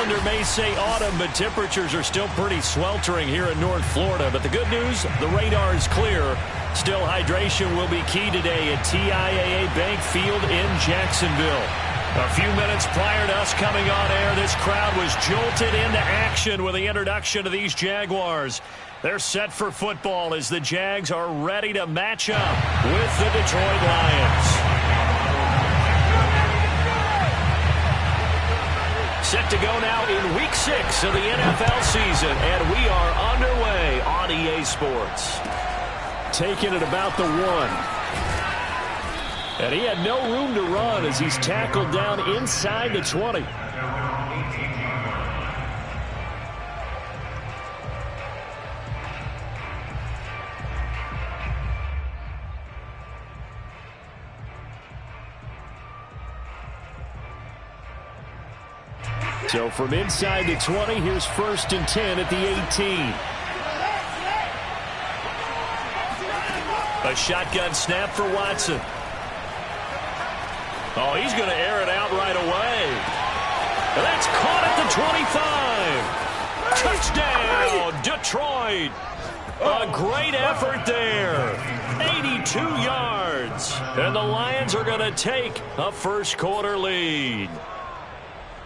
calendar may say autumn, but temperatures are still pretty sweltering here in North Florida. But the good news, the radar is clear. Still, hydration will be key today at TIAA Bank Field in Jacksonville. A few minutes prior to us coming on air, this crowd was jolted into action with the introduction of these Jaguars. They're set for football as the Jags are ready to match up with the Detroit Lions. Set to go now in Week 6 of the NFL season, and we are underway on EA Sports. Taking it about the 1. And he had no room to run as he's tackled down inside the 20. So from inside the 20, here's 1st and 10 at the 18. A shotgun snap for Watson. Oh, he's going to air it out right away. And that's caught at the 25. Touchdown, Detroit. A great effort there. 82 yards. And the Lions are going to take a first-quarter lead.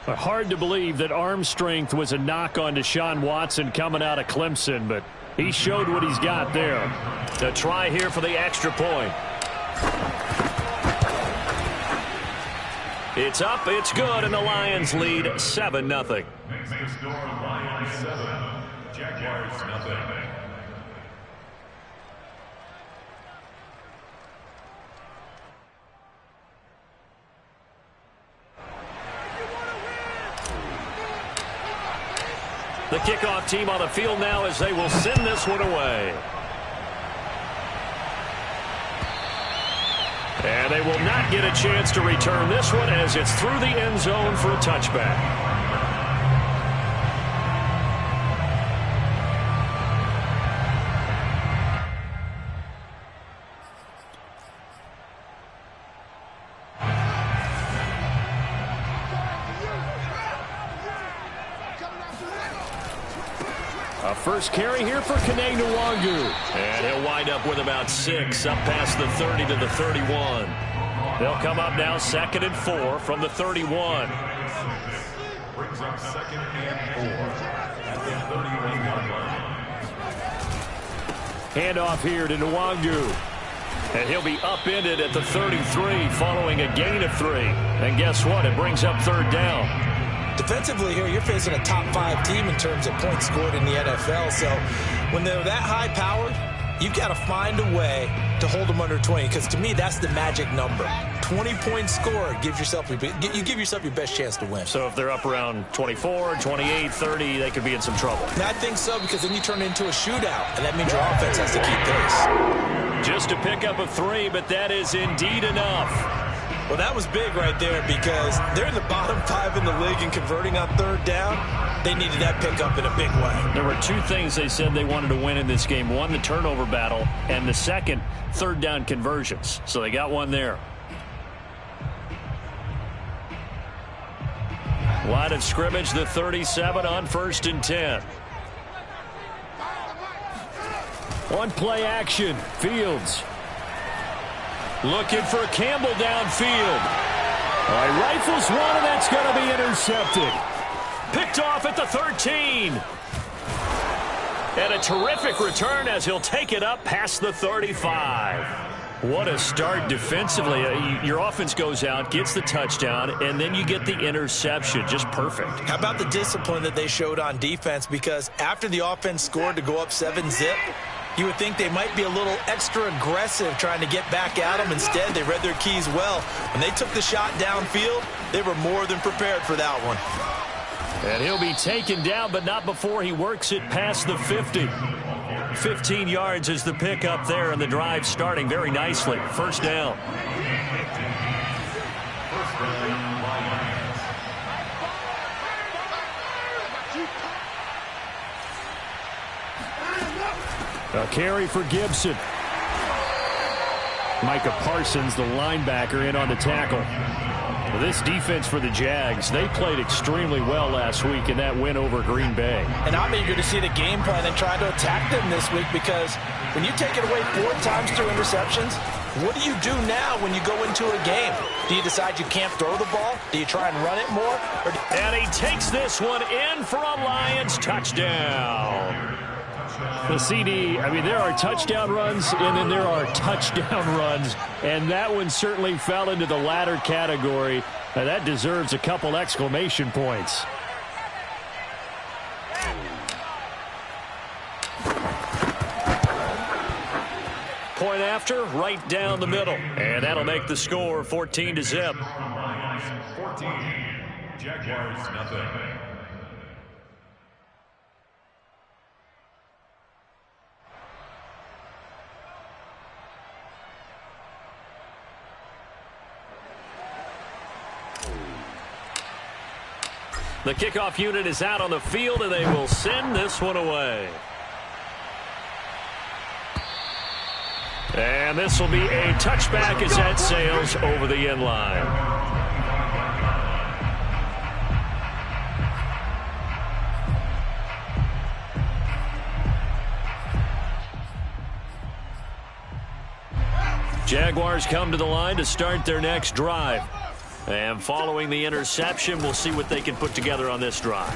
Hard to believe that arm strength was a knock on Deshaun Watson coming out of Clemson, but he showed what he's got there. The try here for the extra point. It's up, it's good, and the Lions lead 7-0. Makes the score Lions 7, Jaguars 0. The kickoff team on the field now as they will send this one away. And they will not get a chance to return this one as it's through the end zone for a touchback. A first carry here for Kene Nwangu. And he'll wind up with about 6 up past the 30 to the 31. They'll come up now 2nd and 4 from the 31. Brings up 2nd and 4 at the 31-yard line. Handoff here to Nwangu. And he'll be upended at the 33 following a gain of 3. And guess what? It brings up 3rd down. Defensively here, you're facing a top 5 team in terms of points scored in the NFL. So when they're that high-powered, you've got to find a way to hold them under 20. Because to me, that's the magic number. 20 points scored gives yourself you give yourself your best chance to win. So if they're up around 24, 28, 30, they could be in some trouble. And I think so, because then you turn it into a shootout, and that means your offense has to keep pace. Just to pick up a 3, but that is indeed enough. Well, that was big right there because they're in the bottom 5 in the league and converting on 3rd down. They needed that pickup in a big way. There were 2 things they said they wanted to win in this game. One, the turnover battle, and the second, 3rd down conversions. So they got one there. Line of scrimmage, the 37 on 1st and 10. One play action, Fields. Looking for Campbell downfield. All right, rifles one, and that's going to be intercepted. Picked off at the 13. And a terrific return as he'll take it up past the 35. What a start defensively. Your offense goes out, gets the touchdown, and then you get the interception. Just perfect. How about the discipline that they showed on defense? Because after the offense scored to go up 7-zip, you would think they might be a little extra aggressive trying to get back at them. Instead, they read their keys well. When they took the shot downfield, they were more than prepared for that one. And he'll be taken down, but not before he works it past the 50. 15 yards is the pickup there, and the drive starting very nicely. 1st down. A carry for Gibson. Micah Parsons, the linebacker, in on the tackle. Well, this defense for the Jags, they played extremely well last week in that win over Green Bay. And I'm eager to see the game plan and try to attack them this week, because when you take it away 4 times through interceptions, what do you do now when you go into a game? Do you decide you can't throw the ball? Do you try and run it more? And he takes this one in for a Lions touchdown. The CD, I mean, there are touchdown runs, and then there are touchdown runs, and that one certainly fell into the latter category. And that deserves a couple exclamation points. Point after, right down the middle. And that'll make the score 14-0. Lions 14, Jaguars nothing. The kickoff unit is out on the field, and they will send this one away. And this will be a touchback as that sails over the end line. Jaguars come to the line to start their next drive. And following the interception, we'll see what they can put together on this drive.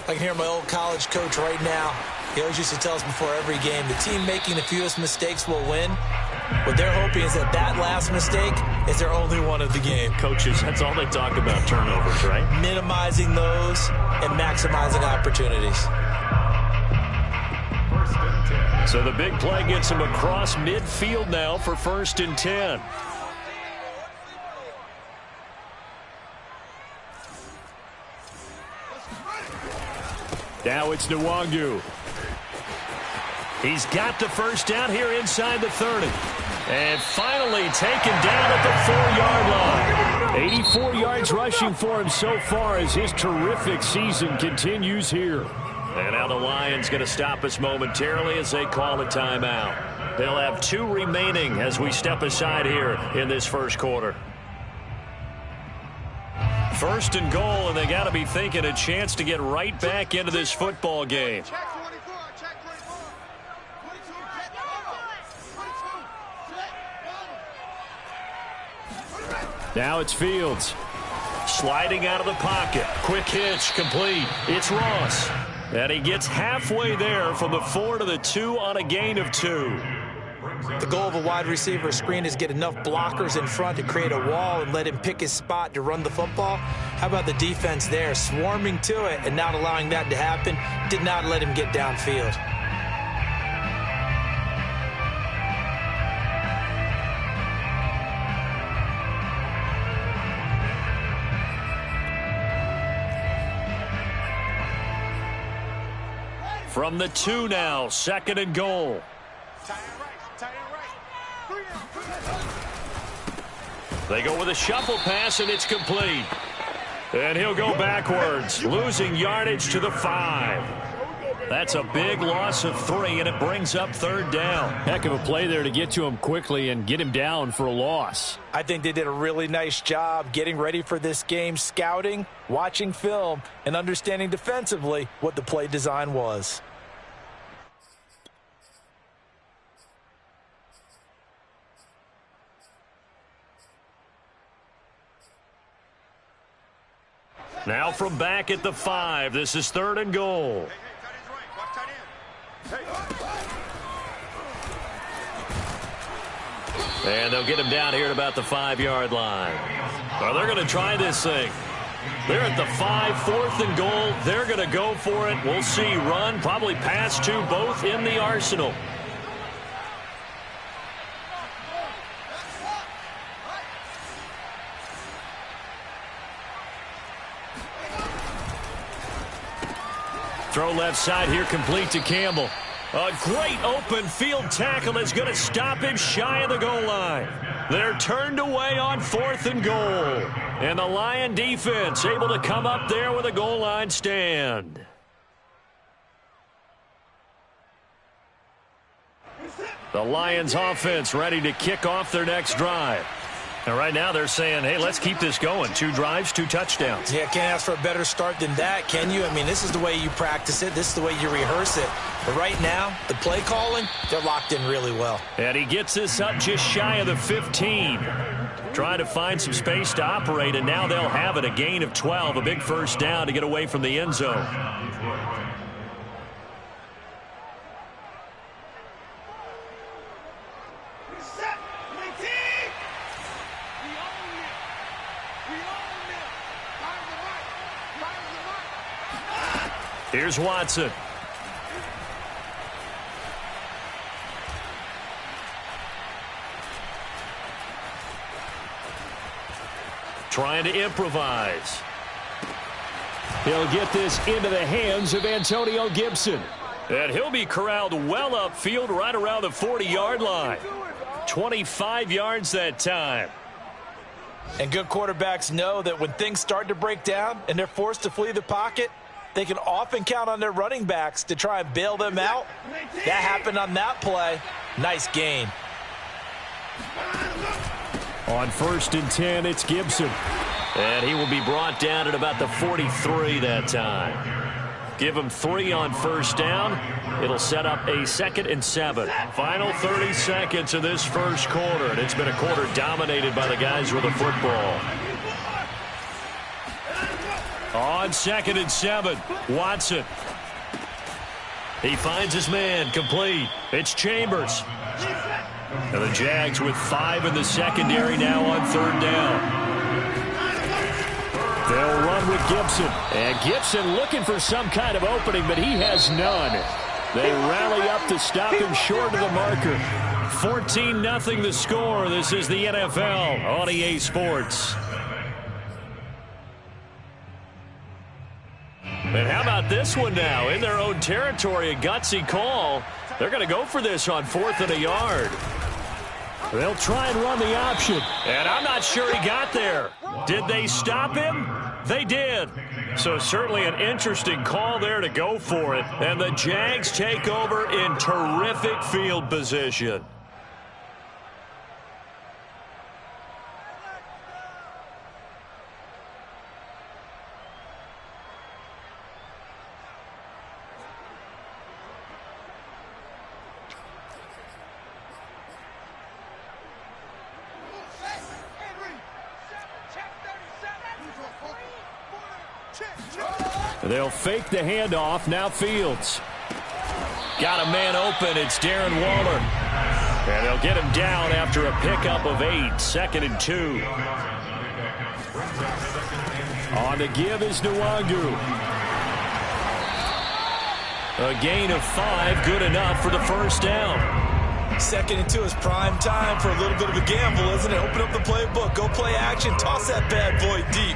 I can hear my old college coach right now. He always used to tell us before every game, the team making the fewest mistakes will win. What they're hoping is that that last mistake is their only one of the game. Coaches, that's all they talk about, turnovers, right? Minimizing those and maximizing opportunities. So the big play gets them across midfield now for 1st and 10. Now it's Nwangu. He's got the first down here inside the 30. And finally taken down at the 4-yard line. 84 yards rushing for him so far as his terrific season continues here. And now the Lions going to stop us momentarily as they call a timeout. They'll have 2 remaining as we step aside here in this first quarter. 1st and goal, and they got to be thinking a chance to get right back into this football game. Now it's Fields. Sliding out of the pocket. Quick hitch, complete. It's Ross. And he gets halfway there from the 4 to the 2 on a gain of 2. The goal of a wide receiver screen is get enough blockers in front to create a wall and let him pick his spot to run the football. How about the defense there, swarming to it and not allowing that to happen? Did not let him get downfield. From the 2 now, 2nd and goal. They go with a shuffle pass, and it's complete. And he'll go backwards, losing yardage to the 5. That's a big loss of 3, and it brings up 3rd down. Heck of a play there to get to him quickly and get him down for a loss. I think they did a really nice job getting ready for this game, scouting, watching film, and understanding defensively what the play design was. Now from back at the 5, this is 3rd and goal. And they'll get him down here at about the 5-yard line. Well, they're going to try this thing. They're at the 5, 4th and goal. They're going to go for it. We'll see. Run, probably pass to both in the arsenal. Throw left side here, complete to Campbell. A great open field tackle is going to stop him shy of the goal line. They're turned away on 4th and goal. And the Lion defense able to come up there with a goal line stand. The Lions offense ready to kick off their next drive. And right now they're saying, hey, let's keep this going. 2 drives, 2 touchdowns. Yeah, can't ask for a better start than that, can you? I mean, this is the way you practice it. This is the way you rehearse it. But right now, the play calling, they're locked in really well. And he gets this up just shy of the 15. Trying to find some space to operate, and now they'll have it. A gain of 12, a big first down to get away from the end zone. Here's Watson. Trying to improvise. He'll get this into the hands of Antonio Gibson. And he'll be corralled well upfield right around the 40-yard line. 25 yards that time. And good quarterbacks know that when things start to break down and they're forced to flee the pocket, they can often count on their running backs to try and bail them out. That happened on that play. Nice gain. On 1st and 10, it's Gibson. And he will be brought down at about the 43 that time. Give him 3 on first down. It'll set up a 2nd and 7. Final 30 seconds of this first quarter. And it's been a quarter dominated by the guys with the football. On 2nd and 7, Watson. He finds his man, complete. It's Chambers. And the Jags with 5 in the secondary now on 3rd down. They'll run with Gibson. And Gibson looking for some kind of opening, but he has none. They rally up to stop him short of the marker. 14-0 the score. This is the NFL on EA Sports. And how about this one now? In their own territory, a gutsy call. They're going to go for this on 4th and a yard. They'll try and run the option. And I'm not sure he got there. Did they stop him? They did. So certainly an interesting call there to go for it. And the Jags take over in terrific field position. They'll fake the handoff. Now Fields. Got a man open. It's Darren Waller. And they'll get him down after a pickup of 8. 2nd and 2. On the give is Nwangu. A gain of 5. Good enough for the first down. 2nd and 2 is prime time for a little bit of a gamble, isn't it? Open up the playbook. Go play action. Toss that bad boy deep.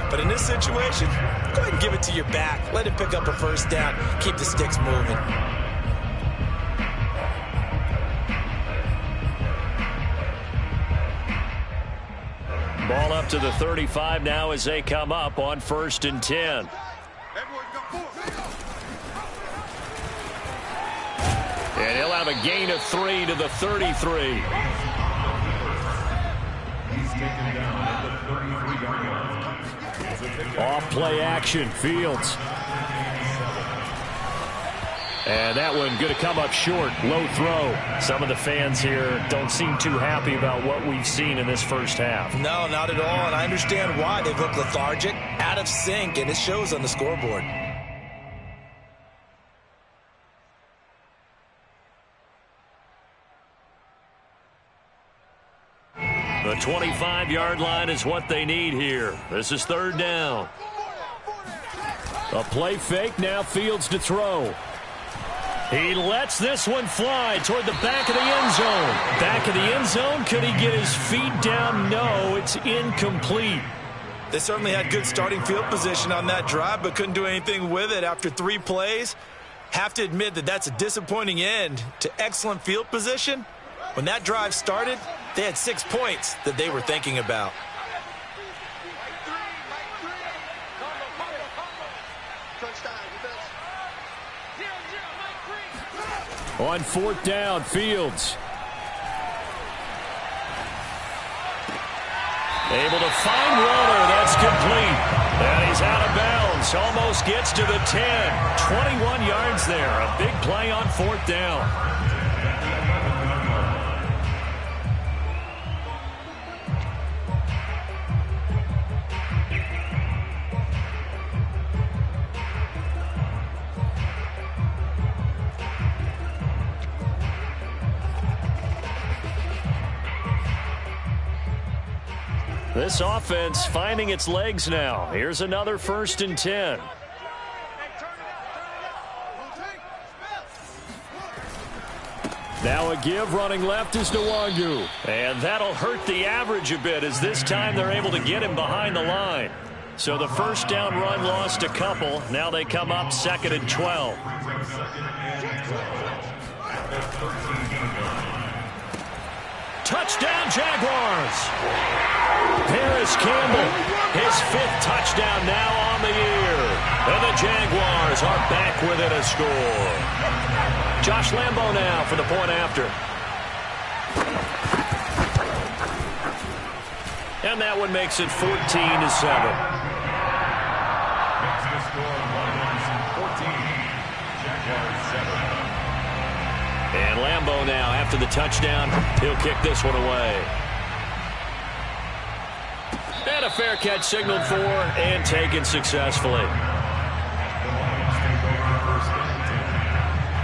But in this situation, go ahead and give it to your back. Let him pick up a first down. Keep the sticks moving. Ball up to the 35 now as they come up on 1st and 10. And he'll have a gain of 3 to the 33. He's taken down at the 33-yard line. Off play action, Fields. And that one going to come up short, low throw. Some of the fans here don't seem too happy about what we've seen in this first half. No, not at all, and I understand why. They've looked lethargic, out of sync, and it shows on the scoreboard. The 25-yard line is what they need here. This is 3rd down. A play fake, now Fields to throw. He lets this one fly toward the back of the end zone. Back of the end zone, could he get his feet down? No, it's incomplete. They certainly had good starting field position on that drive, but couldn't do anything with it after 3 plays. Have to admit that that's a disappointing end to excellent field position. When that drive started, they had 6 points that they were thinking about. On 4th down, Fields. Able to find Waller. That's complete. And he's out of bounds. Almost gets to the 10. 21 yards there. A big play on 4th down. This offense finding its legs now. Here's another 1st and 10. Now a give running left is Nwangu. And that'll hurt the average a bit as this time they're able to get him behind the line. So the 1st down run lost a couple. Now they come up 2nd and 12. Touchdown Jaguars. Paris Campbell, his 5th touchdown now on the year. And the Jaguars are back within a score. Josh Lambo now for the point after. And that one makes it 14-7. Makes the score 14. Jaguars 7. And Lambo now after the touchdown. He'll kick this one away. And a fair catch signaled for and taken successfully. The Lions take over the 1st and 10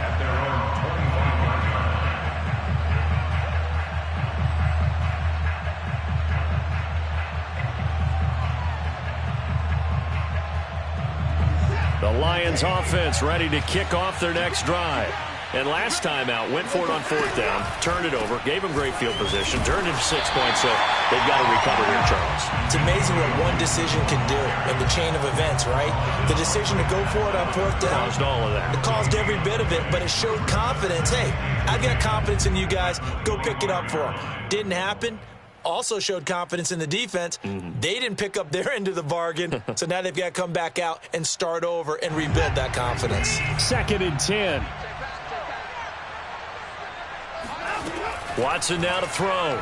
at their own 25-yard line. The Lions offense ready to kick off their next drive. And last time out, went for it on 4th down, turned it over, gave them great field position, turned it to 6 points, so they've got to recover here, Charles. It's amazing what one decision can do in the chain of events, right? The decision to go for it on 4th down. Caused all of that. It caused every bit of it, but it showed confidence. Hey, I've got confidence in you guys. Go pick it up for them. Didn't happen. Also showed confidence in the defense. They didn't pick up their end of the bargain, so now they've got to come back out and start over and rebuild that confidence. 2nd and 10. Watson now to throw. And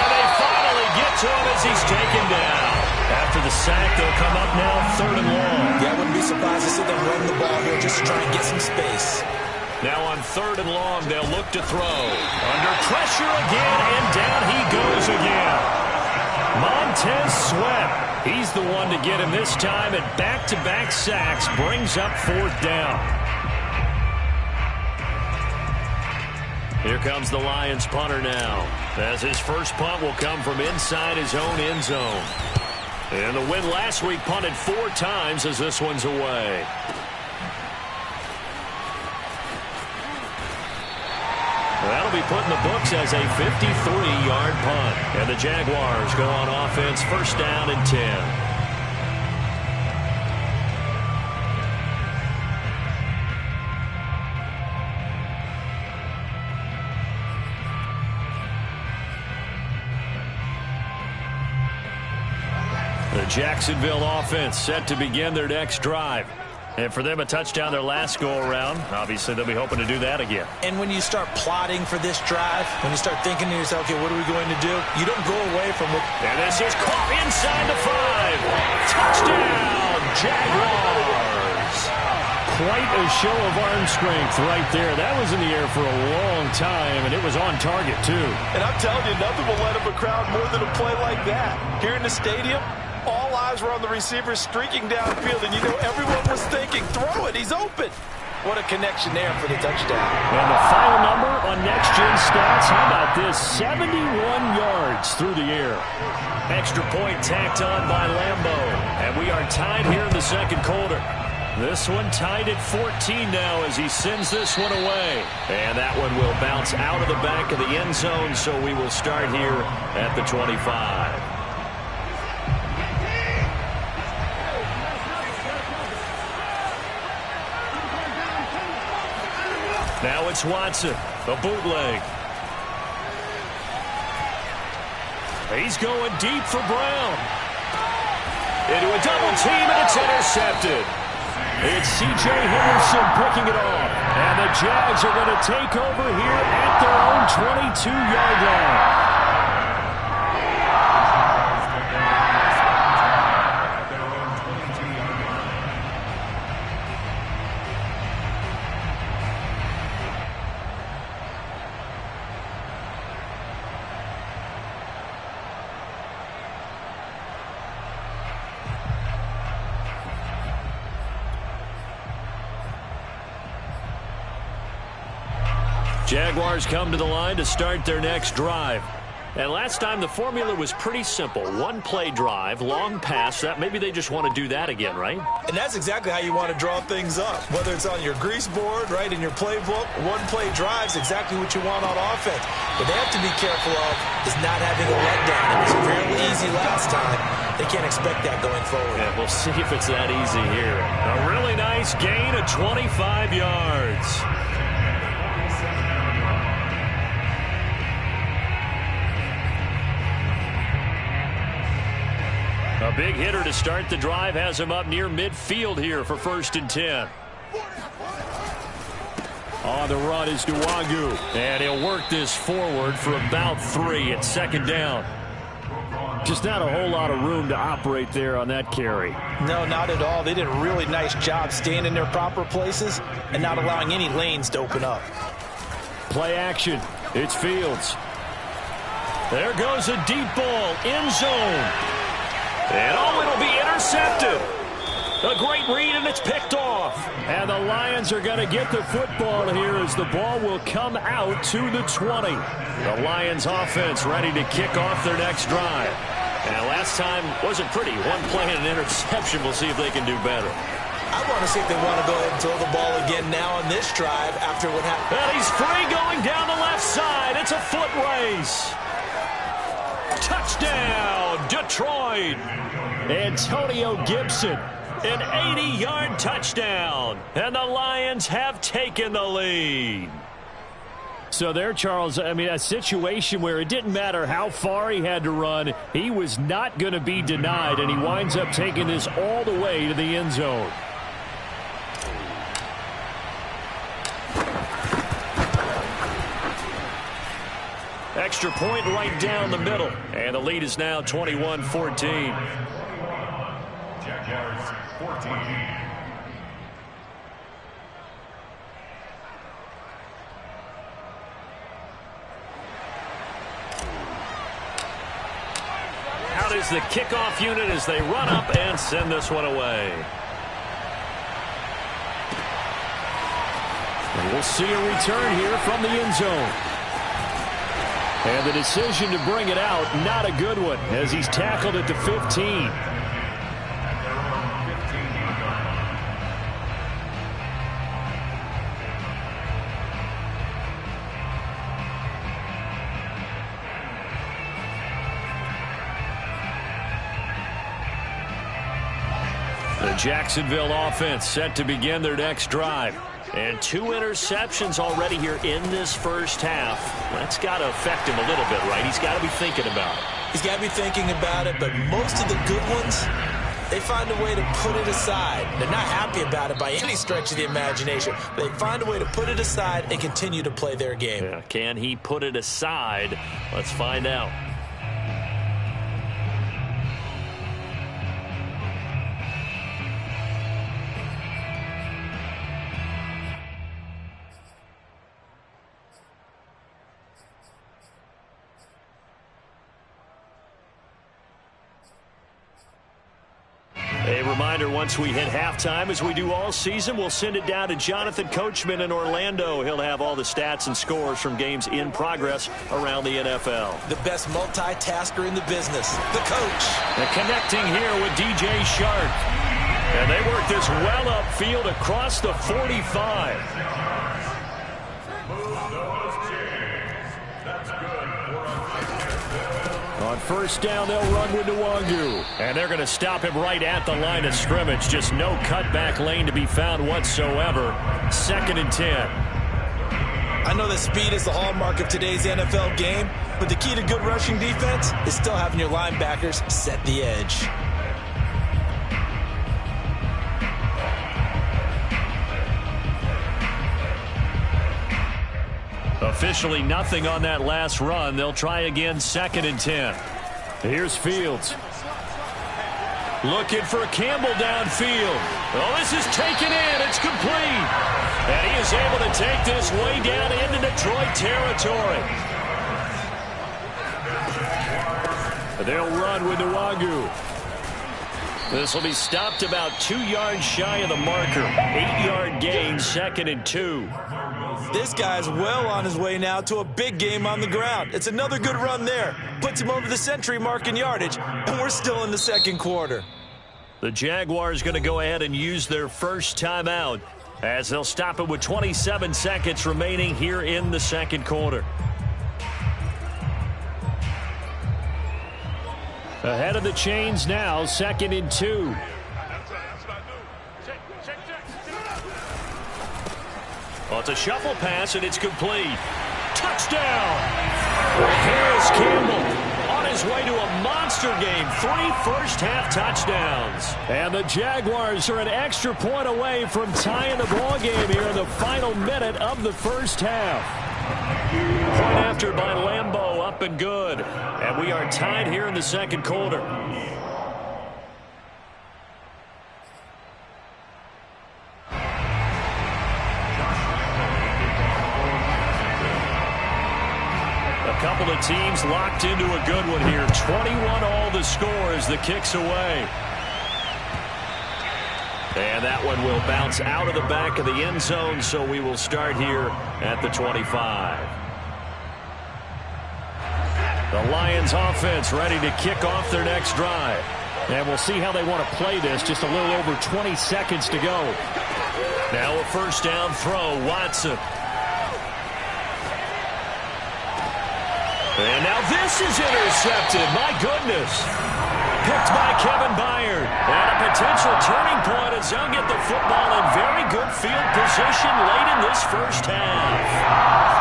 they finally get to him as he's taken down. After the sack, they'll come up now 3rd and long. Yeah, I wouldn't be surprised to see them run the ball here just to try and get some space. Now on 3rd and long, they'll look to throw. Under pressure again, and down he goes again. Montez Sweat. He's the one to get him this time, and back-to-back sacks brings up 4th down. Here comes the Lions punter now, as his first punt will come from inside his own end zone. And the win last week punted 4 times as this one's away. That'll be put in the books as a 53-yard punt. And the Jaguars go on offense, 1st down and 10. The Jacksonville offense set to begin their next drive. And for them, a touchdown their last go-around. Obviously, they'll be hoping to do that again. And when you start plotting for this drive, when you start thinking to yourself, okay, what are we going to do? You don't go away from it. And this is caught inside the 5. Touchdown, Jaguars. Quite a show of arm strength right there. That was in the air for a long time, and it was on target, too. And I'm telling you, nothing will let up a crowd more than a play like that. Here in the stadium, all eyes were on the receiver streaking downfield, and you know everyone was thinking, throw it, he's open. What a connection there for the touchdown. And the final number on Next Gen Stats, how about this? 71 yards through the air. Extra point tacked on by Lambo. And we are tied here in the 2nd quarter. This one tied at 14 now as he sends this one away. And that one will bounce out of the back of the end zone, so we will start here at the 25. Now it's Watson, a bootleg. He's going deep for Brown. Into a double team, and it's intercepted. It's C.J. Henderson picking it off. And the Jags are going to take over here at their own 22-yard line. Jaguars come to the line to start their next drive. And last time the formula was pretty simple. One-play drive, long pass. That maybe they just want to do that again, right? And that's exactly how you want to draw things up. Whether it's on your grease board, right, in your playbook, one-play drive's exactly what you want on offense. What they have to be careful of is not having a letdown. It was real easy last time. They can't expect that going forward. Yeah, we'll see if it's that easy here. A really nice gain of 25 yards. A big hitter to start the drive has him up near midfield here for 1st and 10. On the run is Nwangu, and he'll work this forward for about 3 at 2nd down. Just not a whole lot of room to operate there on that carry. No, not at all. They did a really nice job staying in their proper places and not allowing any lanes to open up. Play action. It's Fields. There goes a deep ball, end zone. And it'll be intercepted. A great read, and it's picked off. And the Lions are going to get the football here as the ball will come out to the 20. The Lions offense ready to kick off their next drive. And last time wasn't pretty. One play and an interception. We'll see if they can do better. I want to see if they want to go ahead and throw the ball again now on this drive after what happened. And he's free going down the left side. It's a foot race. Touchdown, Detroit. Antonio Gibson, an 80-yard touchdown. And the Lions have taken the lead. So there, Charles, I mean, a situation where it didn't matter how far he had to run. He was not going to be denied, and he winds up taking this all the way to the end zone. Extra point right down the middle. And the lead is now 21-14. Jaguars 14. Out is the kickoff unit as they run up and send this one away. And we'll see a return here from the end zone. And the decision to bring it out, not a good one, as he's tackled at the 15. The Jacksonville offense set to begin their next drive. And 2 interceptions already here in this first half. That's got to affect him a little bit, right? He's got to be thinking about it. He's got to be thinking about it, but most of the good ones, they find a way to put it aside. They're not happy about it by any stretch of the imagination. They find a way to put it aside and continue to play their game. Yeah, can he put it aside? Let's find out. A reminder, once we hit halftime, as we do all season, we'll send it down to Jonathan Coachman in Orlando. He'll have all the stats and scores from games in progress around the NFL. The best multitasker in the business, the coach. And connecting here with DJ Shark. And they work this well upfield across the 45. On first down, they'll run with Nwangu. And they're going to stop him right at the line of scrimmage. Just no cutback lane to be found whatsoever. 2nd and 10. I know that speed is the hallmark of today's NFL game, but the key to good rushing defense is still having your linebackers set the edge. Officially nothing on that last run. They'll try again 2nd and 10. Here's Fields. Looking for Campbell downfield. Oh, this is taken in. It's complete. And he is able to take this way down into Detroit territory. They'll run with Nwangu. This will be stopped about 2 yards shy of the marker. 8-yard gain, 2nd and 2. This guy's well on his way now to a big game on the ground. It's another good run there. Puts him over the century mark in yardage, and we're still in the 2nd quarter. The Jaguars going to go ahead and use their first timeout as they'll stop it with 27 seconds remaining here in the 2nd quarter. Ahead of the chains now, 2nd and 2. Well, it's a shuffle pass, and it's complete. Touchdown! Harris Campbell on his way to a monster game. 3 first-half touchdowns. And the Jaguars are an extra point away from tying the ball game here in the final minute of the first half. Point after by Lambeau, up and good. And we are tied here in the 2nd quarter. A couple of teams locked into a good one here. 21 all the score as the kick's away. And that one will bounce out of the back of the end zone, so we will start here at the 25. The Lions offense ready to kick off their next drive. And we'll see how they want to play this. Just a little over 20 seconds to go. Now a first down throw, Watson. And now this is intercepted. My goodness. Picked by Kevin Byard. And a potential turning point as they'll get the football in very good field position late in this first half.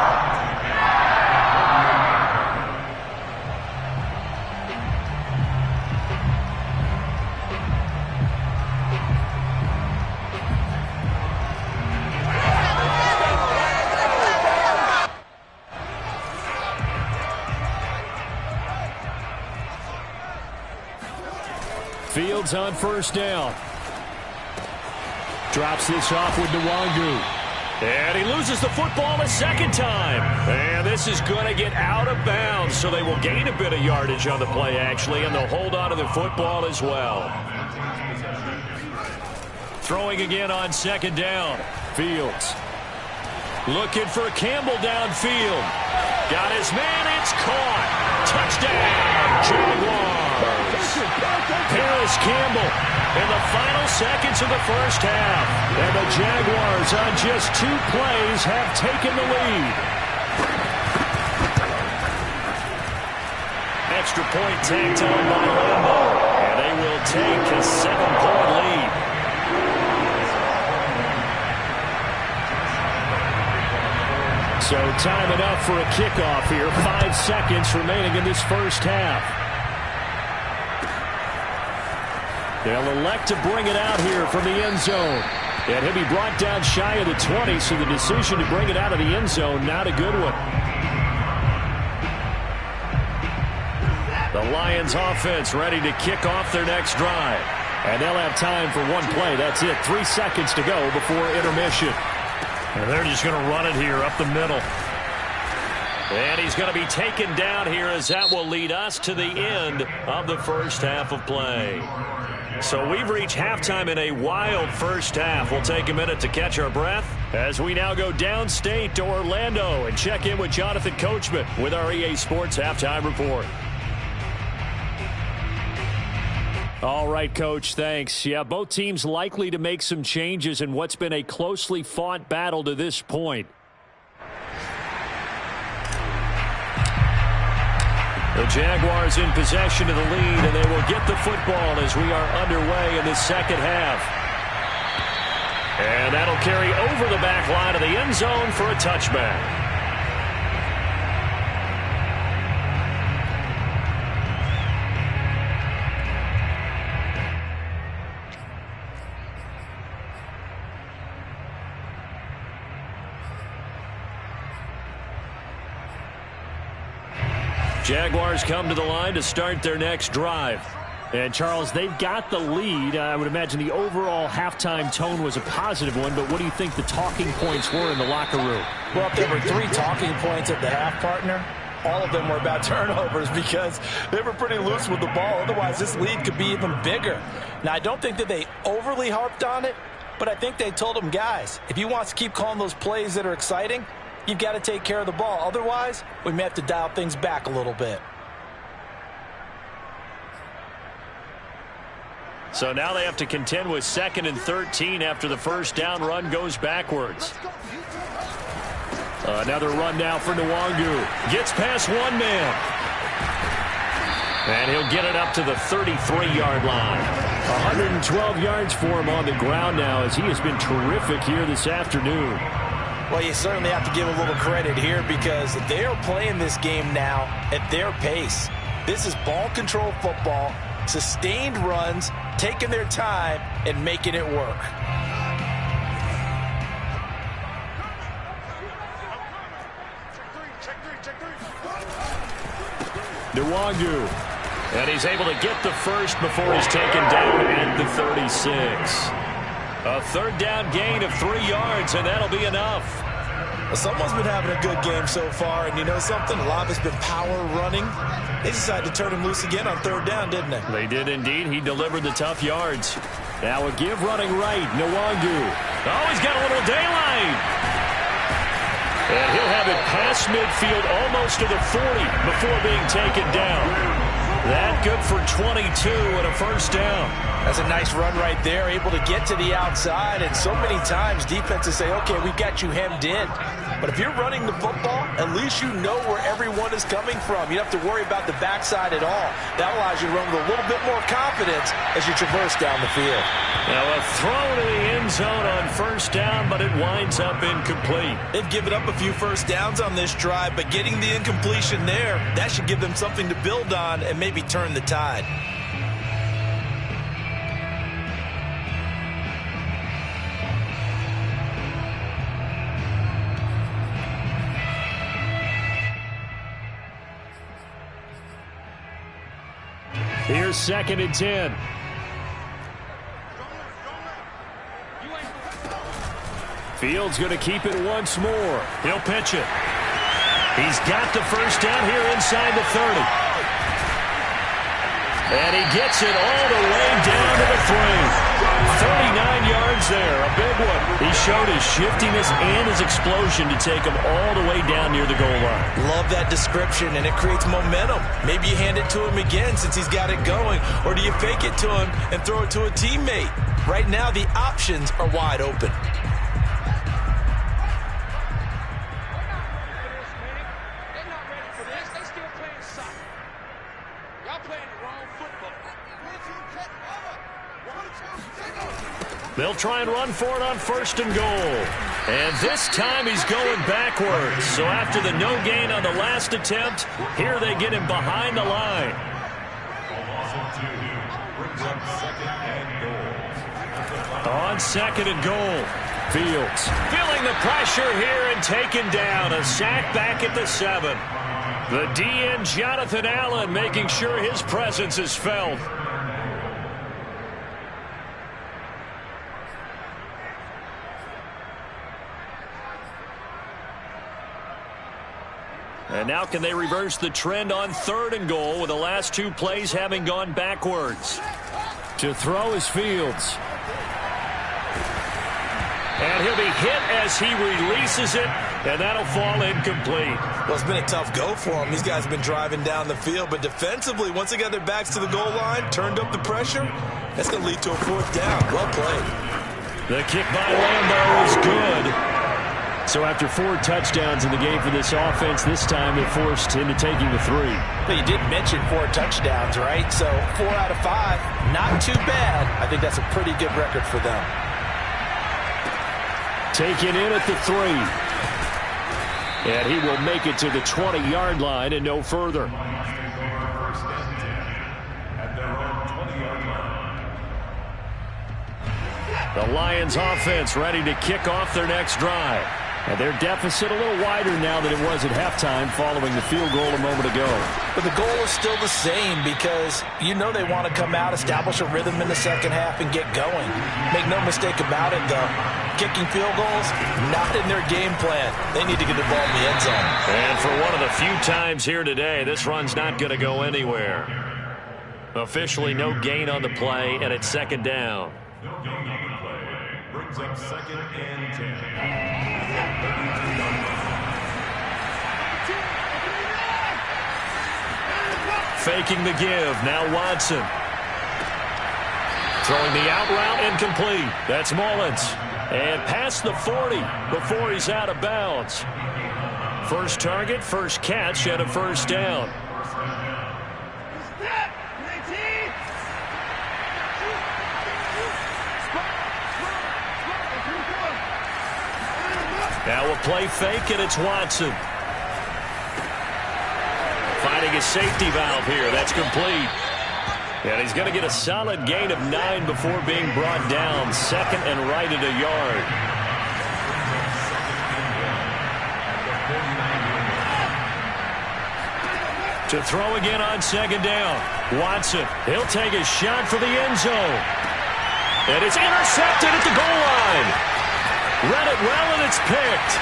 Fields on first down. Drops this off with Nwangu. And he loses the football a second time. And this is going to get out of bounds, so they will gain a bit of yardage on the play, actually, and they'll hold on to the football as well. Throwing again on second down. Fields. Looking for Campbell downfield. Got his man. It's caught. Touchdown, Jaguars. Harris Campbell in the final seconds of the first half. And the Jaguars on just 2 plays have taken the lead. Extra point tagged on by Lambeau. And they will take a 7-point lead. So time enough for a kickoff here. 5 seconds remaining in this first half. They'll elect to bring it out here from the end zone. And he'll be brought down shy of the 20, so the decision to bring it out of the end zone, not a good one. The Lions offense ready to kick off their next drive. And they'll have time for 1 play. That's it. 3 seconds to go before intermission. And they're just going to run it here up the middle. And he's going to be taken down here as that will lead us to the end of the first half of play. So we've reached halftime in a wild first half. We'll take a minute to catch our breath as we now go downstate to Orlando and check in with Jonathan Coachman with our EA Sports Halftime Report. All right, Coach, thanks. Yeah, both teams likely to make some changes in what's been a closely fought battle to this point. The Jaguars in possession of the lead, and they will get the football as we are underway in the second half. And that'll carry over the back line of the end zone for a touchback. Jaguars come to the line to start their next drive. And, Charles, they've got the lead. I would imagine the overall halftime tone was a positive one, but what do you think the talking points were in the locker room? Well, if there were 3 talking points at the half, partner, all of them were about turnovers because they were pretty loose with the ball. Otherwise, this lead could be even bigger. Now, I don't think that they overly harped on it, but I think they told them, guys, if you want to keep calling those plays that are exciting, you've got to take care of the ball. Otherwise, we may have to dial things back a little bit. So now they have to contend with 2nd and 13 after the first down run goes backwards. Another run now for Nwangu. Gets past one man. And he'll get it up to the 33-yard line. 112 yards for him on the ground now as he has been terrific here this afternoon. Well, you certainly have to give a little credit here because they are playing this game now at their pace. This is ball control football, sustained runs, taking their time and making it work. Nwangu. And he's able to get the first before he's taken down at the 36. A third down gain of 3 yards, and that'll be enough. Well, someone's been having a good game so far, and you know something? A lot of it's been power running. They decided to turn him loose again on third down, didn't they? They did indeed. He delivered the tough yards. Now a give running right. Nwangu. Oh, he's got a little daylight. And he'll have it past midfield almost to the 40 before being taken down. That good for 22 and a first down. That's a nice run right there, able to get to the outside. And so many times defenses say, okay, we've got you hemmed in. But if you're running the football, at least you know where everyone is coming from. You don't have to worry about the backside at all. That allows you to run with a little bit more confidence as you traverse down the field. Now a throw to the end zone on first down, but it winds up incomplete. They've given up a few first downs on this drive, but getting the incompletion there, that should give them something to build on and maybe turn the tide. Here's 2nd and 10. Fields going to keep it once more. He'll pitch it. He's got the first down here inside the 30. And he gets it all the way down to the 3. 39 yards there, a big one. He showed his shiftiness and his explosion to take him all the way down near the goal line. Love that description, and it creates momentum. Maybe you hand it to him again since he's got it going, or do you fake it to him and throw it to a teammate? Right now, the options are wide open. They'll try and run for it on 1st and goal. And this time he's going backwards. So after the no gain on the last attempt, here they get him behind the line. On 2nd and goal, Fields feeling the pressure here and taken down. A sack back at the 7. The DN, Jonathan Allen, making sure his presence is felt. And now can they reverse the trend on 3rd and goal with the last 2 plays having gone backwards? To throw is Fields. And he'll be hit as he releases it, and that'll fall incomplete. Well, it's been a tough go for him. These guys have been driving down the field, but defensively, once they got their backs to the goal line, turned up the pressure, that's going to lead to a 4th down. Well played. The kick by Lambo is good. So after 4 touchdowns in the game for this offense, this time they're forced into taking the 3. Well, you did mention 4 touchdowns, right? So 4 out of 5, not too bad. I think that's a pretty good record for them. Taken in at the 3. And he will make it to the 20-yard line and no further. The Lions offense ready to kick off their next drive. And their deficit a little wider now than it was at halftime following the field goal a moment ago. But the goal is still the same because you know they want to come out, establish a rhythm in the second half, and get going. Make no mistake about it, though. Kicking field goals, not in their game plan. They need to get the ball in the end zone. And for one of the few times here today, this run's not going to go anywhere. Officially no gain on the play, and it's second down. No gain on the play. Brings up second and 10. Faking the give. Now Watson. Throwing the out route incomplete. That's Mullins. And past the 40 before he's out of bounds. First target, first catch, and a first down. Now a play fake, and it's Watson. Finding his safety valve here. That's complete. And he's going to get a solid gain of 9 before being brought down. Second and right at a yard. To throw again on second down. Watson, he'll take a shot for the end zone. And it's intercepted at the goal line. Read it well, and it's picked.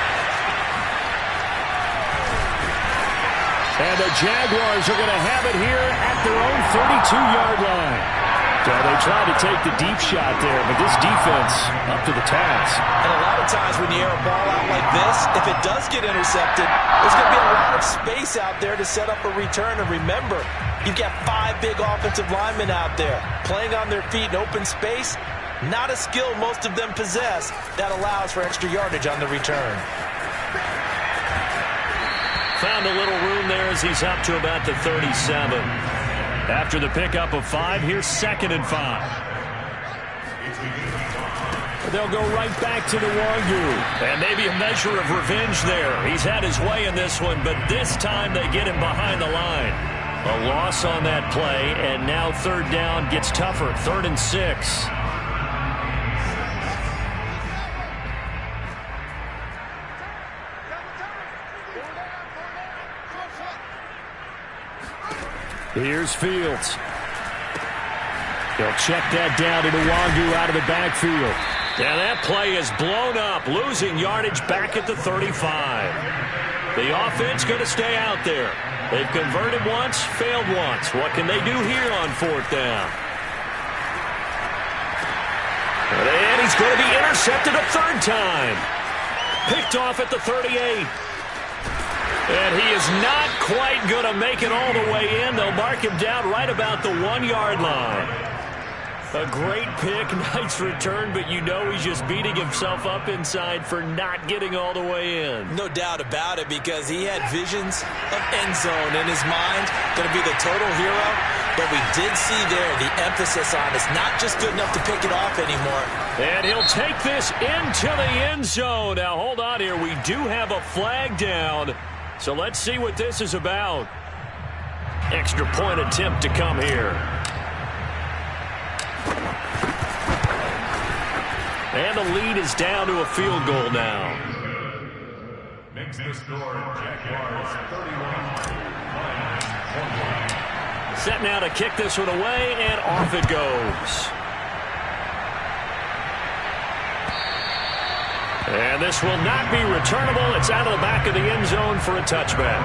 And the Jaguars are going to have it here at their own 32-yard line. So they tried to take the deep shot there, but this defense up to the task. And a lot of times when you air a ball out like this, if it does get intercepted, there's going to be a lot of space out there to set up a return. And remember, you've got 5 big offensive linemen out there playing on their feet in open space. Not a skill most of them possess that allows for extra yardage on the return. Found a little room there as he's up to about the 37. After the pickup of 5, here's second and 5. They'll go right back to the Wangu. And maybe a measure of revenge there. He's had his way in this one, but this time they get him behind the line. A loss on that play, and now third down gets tougher. 3rd and 6. Here's Fields. He'll check that down to Wangu out of the backfield. And that play is blown up, losing yardage back at the 35. The offense going to stay out there. They've converted once, failed once. What can they do here on 4th down? And he's going to be intercepted a 3rd time. Picked off at the 38. And he is not quite going to make it all the way in. They'll mark him down right about the 1-yard line. A great pick, nice return, but you know he's just beating himself up inside for not getting all the way in. No doubt about it, because he had visions of end zone in his mind. Going to be the total hero. But we did see there the emphasis on it's not just good enough to pick it off anymore. And he'll take this into the end zone. Now, hold on here. We do have a flag down. So let's see what this is about. Extra point attempt to come here. And the lead is down to a field goal now. Makes the score Jaguars 31. Set now to kick this one away, and off it goes. And this will not be returnable. It's out of the back of the end zone for a touchback.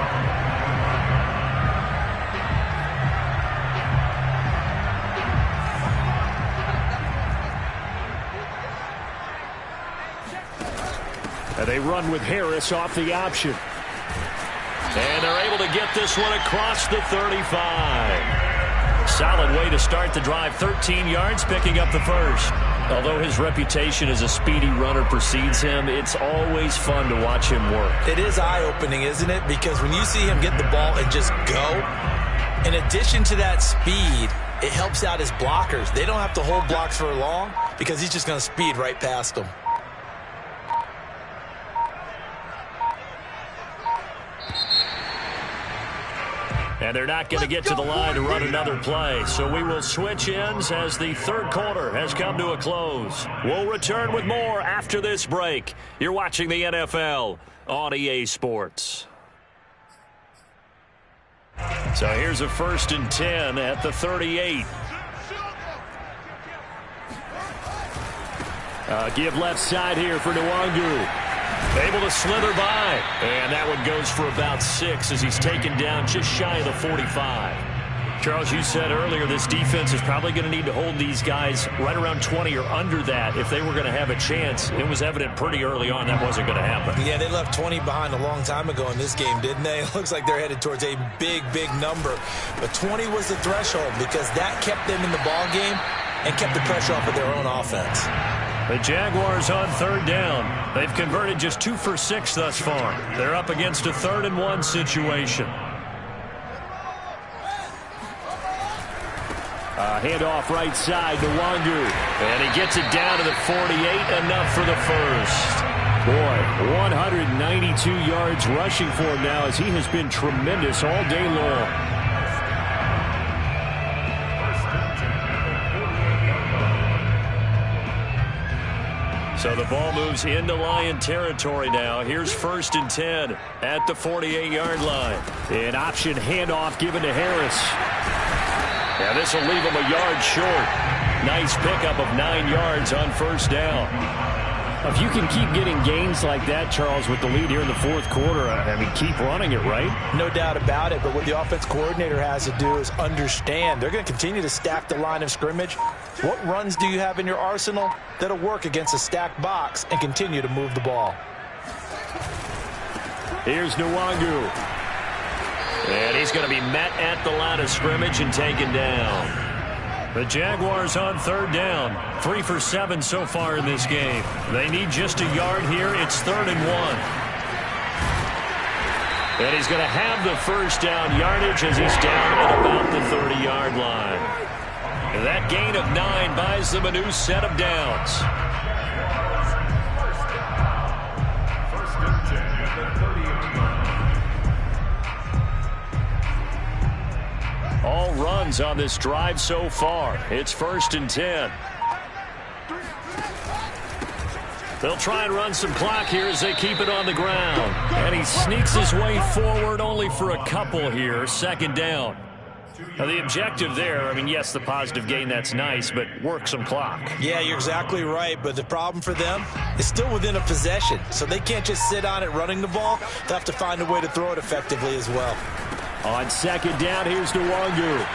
And they run with Harris off the option. And they're able to get this one across the 35. Solid way to start the drive. 13 yards, picking up the first. Although his reputation as a speedy runner precedes him, it's always fun to watch him work. It is eye-opening, isn't it? Because when you see him get the ball and just go, in addition to that speed, it helps out his blockers. They don't have to hold blocks for long because he's just going to speed right past them. And they're not going to get to the line to run another play. So we will switch ends as the third quarter has come to a close. We'll return with more after this break. You're watching the NFL on EA Sports. So here's a 1st and 10 at the 38. Give left side here for Nwangu. Able to slither by. And that one goes for about 6 as he's taken down just shy of the 45. Charles, you said earlier this defense is probably going to need to hold these guys right around 20 or under that if they were going to have a chance. It was evident pretty early on that wasn't going to happen. Yeah, they left 20 behind a long time ago in this game, didn't they? It looks like they're headed towards a big, big number. But 20 was the threshold because that kept them in the ball game and kept the pressure off of their own offense. The Jaguars on 3rd down. They've converted just 2 for 6 thus far. They're up against a 3rd and 1 situation. Handoff right side to Nwangu. And he gets it down to the 48, enough for the first. Boy, 192 yards rushing for him now as he has been tremendous all day long. So the ball moves into Lion territory now. Here's 1st and 10 at the 48-yard line. An option handoff given to Harris. Yeah, this will leave him a yard short. Nice pickup of 9 yards on 1st down. If you can keep getting gains like that, Charles, with the lead here in the 4th quarter, I mean, keep running it, right? No doubt about it, but what the offense coordinator has to do is understand. They're going to continue to stack the line of scrimmage. What runs do you have in your arsenal that'll work against a stacked box and continue to move the ball? Here's Nwangu. And he's going to be met at the line of scrimmage and taken down. The Jaguars on 3rd down. 3 for 7 so far in this game. They need just a yard here. It's 3rd and 1. And he's going to have the 1st down yardage as he's down at about the 30-yard line. And that gain of 9 buys them a new set of downs. All runs on this drive so far. It's 1st and 10. They'll try and run some clock here as they keep it on the ground. And he sneaks his way forward only for a couple here. 2nd down. Now the objective there, I mean, yes, the positive gain, that's nice, but work some clock. Yeah, you're exactly right, but the problem for them is still within a possession. So they can't just sit on it running the ball. They'll have to find a way to throw it effectively as well. On 2nd down, here's Nwangu.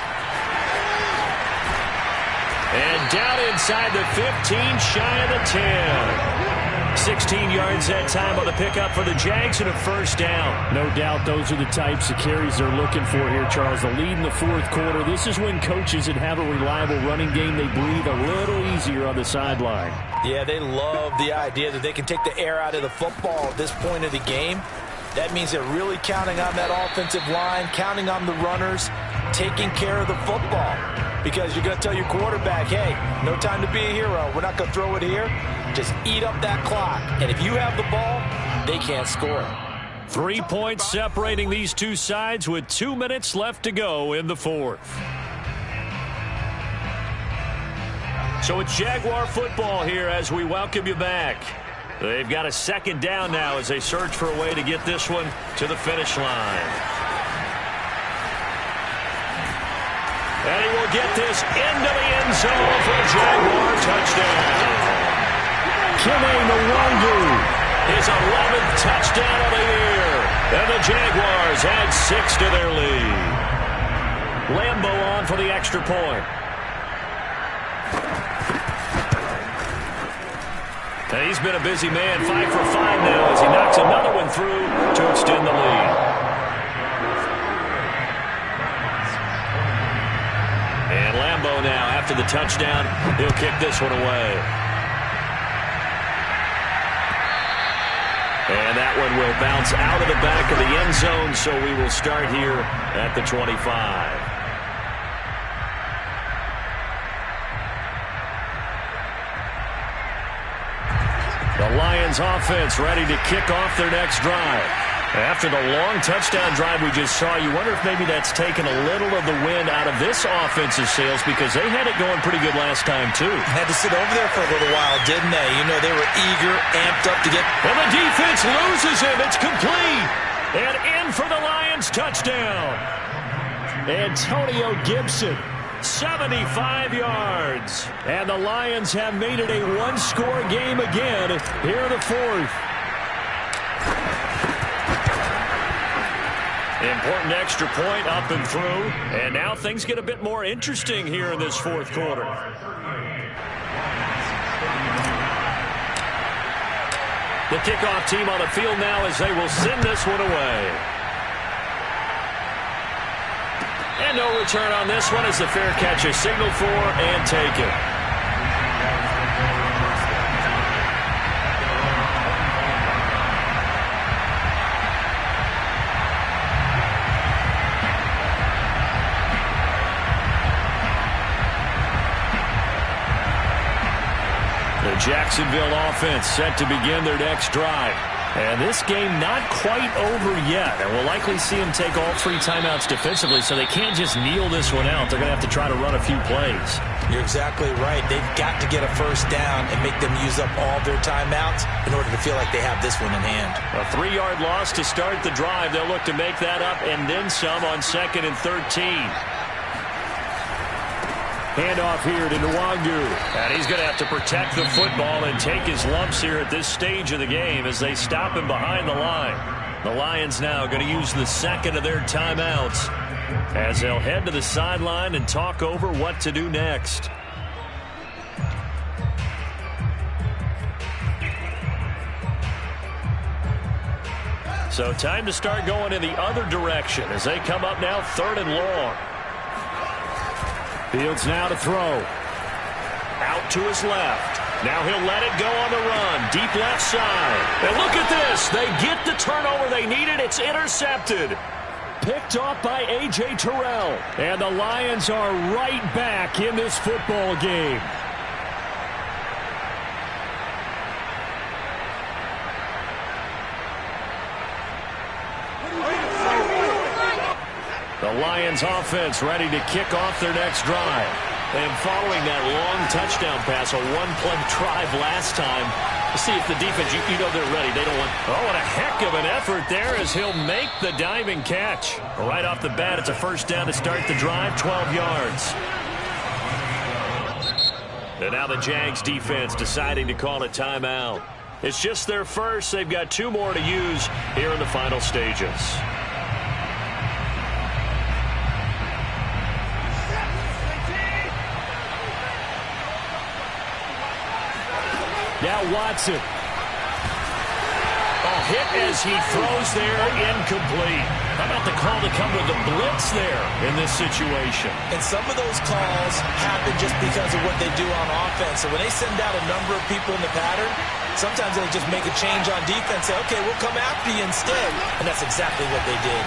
And down inside the 15, shy of the 10. 16 yards that time on the pickup for the Jags and a 1st down. No doubt those are the types of carries they're looking for here, Charles. The lead in the 4th quarter. This is when coaches that have a reliable running game, they breathe a little easier on the sideline. Yeah, they love the idea that they can take the air out of the football at this point of the game. That means they're really counting on that offensive line, counting on the runners, taking care of the football. Because you're going to tell your quarterback, hey, no time to be a hero. We're not going to throw it here. Just eat up that clock. And if you have the ball, they can't score. 3 points separating these two sides with 2 minutes left to go in the 4th. So it's Jaguar football here as we welcome you back. They've got a 2nd down now as they search for a way to get this one to the finish line. And he will get this into the end zone for a Jaguar touchdown. Kene Nwangu, his 11th touchdown of the year. And the Jaguars add 6 to their lead. Lambo on for the extra point. And he's been a busy man, 5 for 5 now as he knocks another one through to extend the lead. And Lambo now, after the touchdown, he'll kick this one away. And that one will bounce out of the back of the end zone, so we will start here at the 25. The Lions offense ready to kick off their next drive. After the long touchdown drive we just saw, you wonder if maybe that's taken a little of the wind out of this offensive sails because they had it going pretty good last time, too. Had to sit over there for a little while, didn't they? You know, they were eager, amped up to get... And the defense loses him. It's complete. And in for the Lions touchdown. Antonio Gibson, 75 yards. And the Lions have made it a one-score game again here in the fourth. Important extra point up and through. And now things get a bit more interesting here in this fourth quarter. The kickoff team on the field now as they will send this one away. And no return on this one as the fair catch is signaled for and taken. Jacksonville offense set to begin their next drive. And this game not quite over yet. And we'll likely see them take all three timeouts defensively, so they can't just kneel this one out. They're going to have to try to run a few plays. You're exactly right. They've got to get a first down and make them use up all their timeouts in order to feel like they have this one in hand. A 3-yard loss to start the drive. They'll look to make that up and then some on 2nd and 13. Handoff here to Nwangu. And he's going to have to protect the football and take his lumps here at this stage of the game as they stop him behind the line. The Lions now going to use the second of their timeouts as they'll head to the sideline and talk over what to do next. So time to start going in the other direction as they come up now 3rd and long. Fields now to throw. Out to his left. Now he'll let it go on the run. Deep left side. And look at this. They get the turnover they needed. It's intercepted. Picked off by A.J. Terrell. And the Lions are right back in this football game. The Lions offense ready to kick off their next drive. And following that long touchdown pass, a one-play drive last time, to see if the defense, you know they're ready. They don't want, oh, what a heck of an effort there as he'll make the diving catch. Right off the bat, it's a first down to start the drive, 12 yards. And now the Jags defense deciding to call a timeout. It's just their first. They've got 2 more to use here in the final stages. Now Watson. Oh, hit as he throws there, incomplete. How about the call to come with the blitz there in this situation? And some of those calls happen just because of what they do on offense. So when they send out a number of people in the pattern, sometimes they just make a change on defense, say, okay, we'll come after you instead. And that's exactly what they did.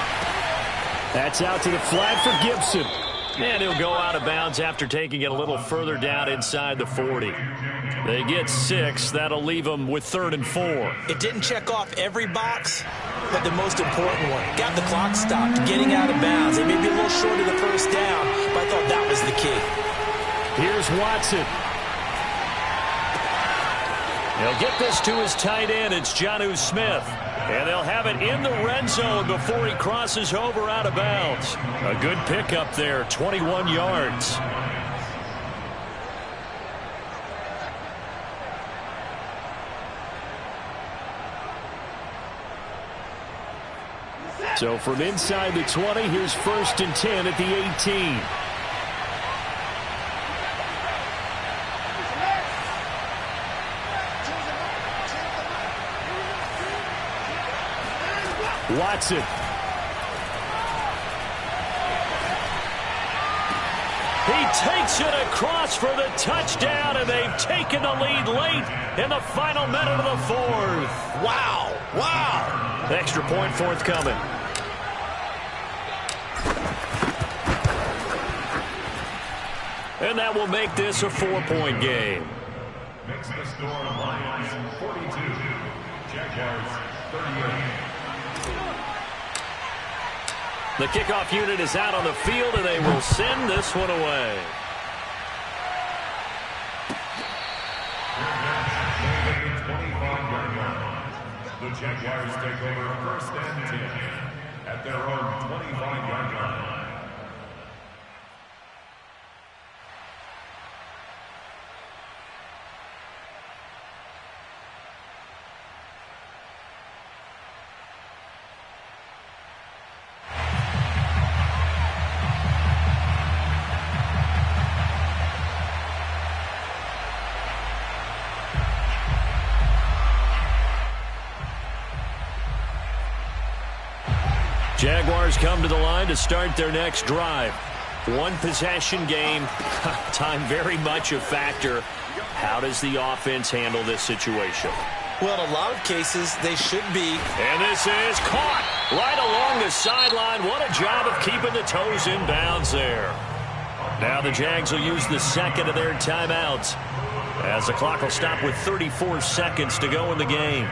That's out to the flat for Gibson. And he'll go out of bounds after taking it a little further down inside the 40. They get 6. That'll leave them with 3rd and 4. It didn't check off every box, but the most important one. Got the clock stopped, getting out of bounds. They may be a little short of the first down, but I thought that was the key. Here's Watson. He'll get this to his tight end. It's Jonnu Smith. And they'll have it in the red zone before he crosses over out of bounds. A good pickup there, 21 yards. So from inside the 20, here's 1st and 10 at the 18. Watson. He takes it across for the touchdown, and they've taken the lead late in the final minute of the 4th. Wow. Wow. Extra point forthcoming. And that will make this a 4-point game. Makes the score Lions 42, Jaguars 38. The kickoff unit is out on the field, and they will send this one away. The Jaguars take over first and 10 at their own 25-yard line. Jaguars come to the line to start their next drive. One possession game. Time very much a factor. How does the offense handle this situation? Well, in a lot of cases, they should be. And this is caught right along the sideline. What a job of keeping the toes in bounds there. Now the Jags will use the second of their timeouts, as the clock will stop with 34 seconds to go in the game.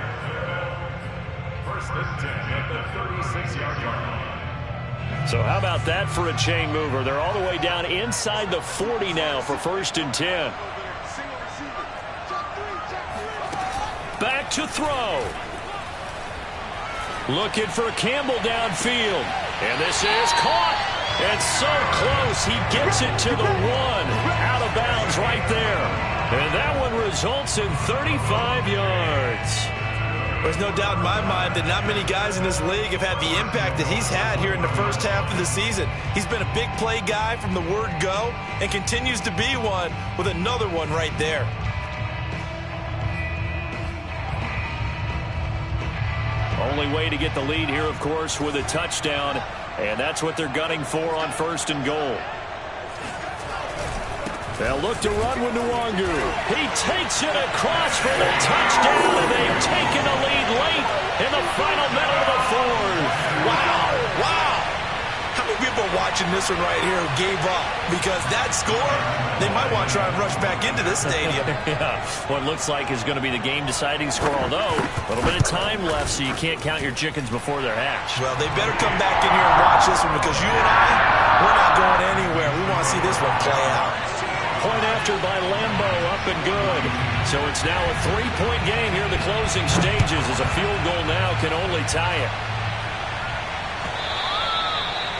First and 10 at the 36-yard line. So how about that for a chain mover? They're all the way down inside the 40 now for first and 10. Back to throw. Looking for Campbell downfield. And this is caught. And so close. He gets it to the one. Out of bounds right there. And that one results in 35 yards. There's no doubt in my mind that not many guys in this league have had the impact that he's had here in the first half of the season. He's been a big play guy from the word go and continues to be one with another one right there. Only way to get the lead here, of course, with a touchdown. And that's what they're gunning for on first and goal. They'll look to run with Nwangu. He takes it across for the touchdown, and they've taken the lead late in the final minute of the fourth. Wow, wow. How many people are watching this one right here who gave up? Because that score, they might want to try and rush back into this stadium. Yeah, what looks like is going to be the game-deciding score, although a little bit of time left, so you can't count your chickens before they're hatched. Well, they better come back in here and watch this one, because you and I, we're not going anywhere. We want to see this one play out. Point after by Lambeau, up and good. So it's now a 3-point game here in the closing stages, as a field goal now can only tie it.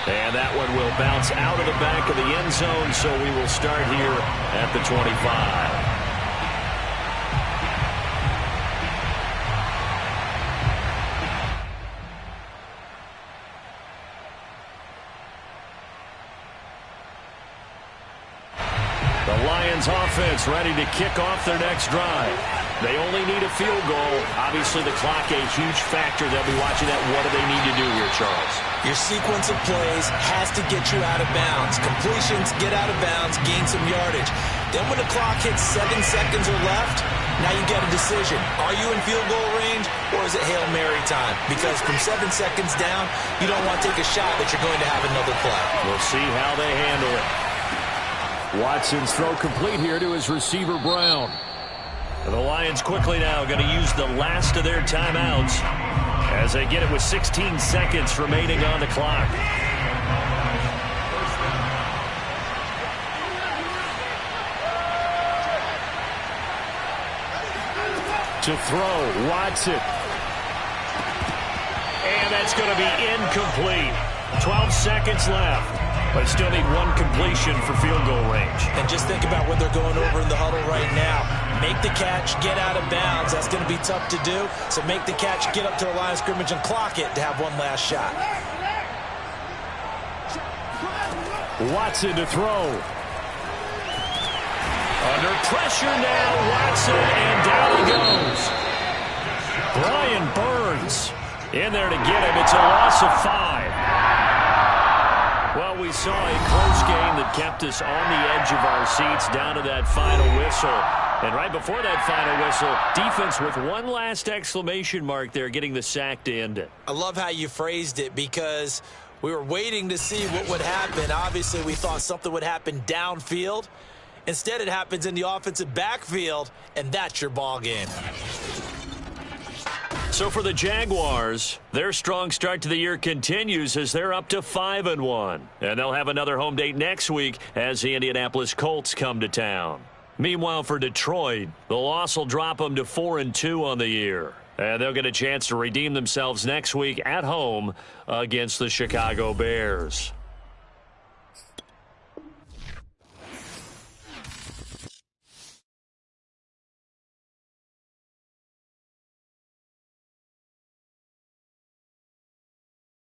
And that one will bounce out of the back of the end zone, so we will start here at the 25. The Lions offense ready to kick off their next drive. They only need a field goal. Obviously, the clock a huge factor. They'll be watching that. What do they need to do here, Charles? Your sequence of plays has to get you out of bounds. Completions, get out of bounds, gain some yardage. Then when the clock hits 7 seconds or left, now you get a decision. Are you in field goal range, or is it Hail Mary time? Because from 7 seconds down, you don't want to take a shot that you're going to have another play. We'll see how they handle it. Watson's throw complete here to his receiver, Brown. The Lions quickly now going to use the last of their timeouts as they get it with 16 seconds remaining on the clock. To throw, Watson. And that's going to be incomplete. 12 seconds left. But still need one completion for field goal range. And just think about what they're going over in the huddle right now. Make the catch, get out of bounds. That's going to be tough to do. So make the catch, get up to the line of scrimmage, and clock it to have one last shot. Watson to throw. Under pressure now, Watson, and down he goes. Brian Burns in there to get him. It's a loss of 5. Well, we saw a close game that kept us on the edge of our seats down to that final whistle. And right before that final whistle, defense with one last exclamation mark there, getting the sack to end it. I love how you phrased it, because we were waiting to see what would happen. Obviously, we thought something would happen downfield. Instead, it happens in the offensive backfield, and that's your ball game. So for the Jaguars, their strong start to the year continues as they're up to 5-1. And they'll have another home date next week as the Indianapolis Colts come to town. Meanwhile, for Detroit, the loss will drop them to 4-2 on the year. And they'll get a chance to redeem themselves next week at home against the Chicago Bears.